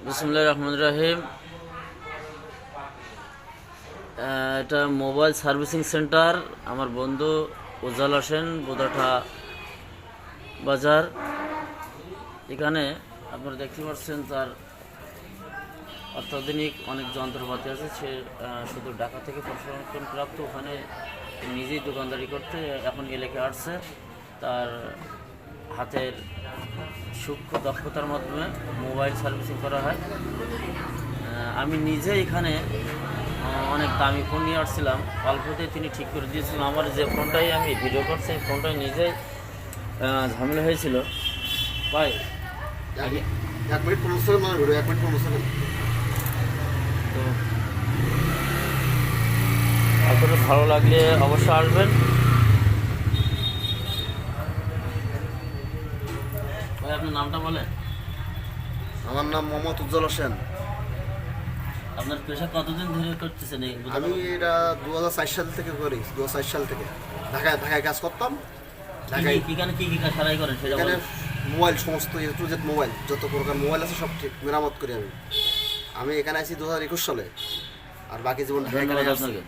বিসমিল্লাহির রহমানির রহিম। এটা মোবাইল সার্ভিসিং সেন্টার। আমার বন্ধু উজ্জ্বল হোসেন, বোদাঠা বাজার। এখানে আপনারা দেখতে পাচ্ছেন তার অত্যাধুনিক অনেক যন্ত্রপাতি আছে। সে শুধু ঢাকা থেকে প্রশিক্ষণ প্রাপ্ত, ওখানে নিজেই দোকানদারি করতে এখন এলাকায় আসছে। তার হাতের সূক্ষ্ম দক্ষতার মাধ্যমে মোবাইল সার্ভিসিং করা হয়। আমি নিজে এখানে অনেক দামি ফোন নিয়ে আসছিলাম, অল্পতেই তিনি ঠিক করে দিয়েছিলেন। আমার যে ফোনটাই আমি ভিডিও করছি, এই ফোনটাই নিজেই ঝামেলা হয়েছিল ভাই। এক মিনিট 15 সেকেন্ড মানে ভিডিও, 1 মিনিট 15 সেকেন্ড। তো আপনাদের ভালো লাগলে অবশ্যই আসবেন ভাই। আপনার নামটা বলেন। আমার নাম মোহাম্মদ উজ্জ্বল হোসেন। আপনার পেশা কতদিন ধরে করতেছেন? আমি এটা 2004 সাল থেকে করি। 2004 সাল থেকে ঢাকায় কাজ করতাম। ঢাকায় কি কাজ সারাই করেন সেটা এখানে বলেন। মোবাইল, সমস্ত A to Z মোবাইল, যত প্রকার মোবাইল আছে সব ঠিক মেরামত করি আমি। এখানে আছি 2021 সালে, আর বাকি জীবন ঢাকায় ধন্যবাদ আছি। আপনাকে।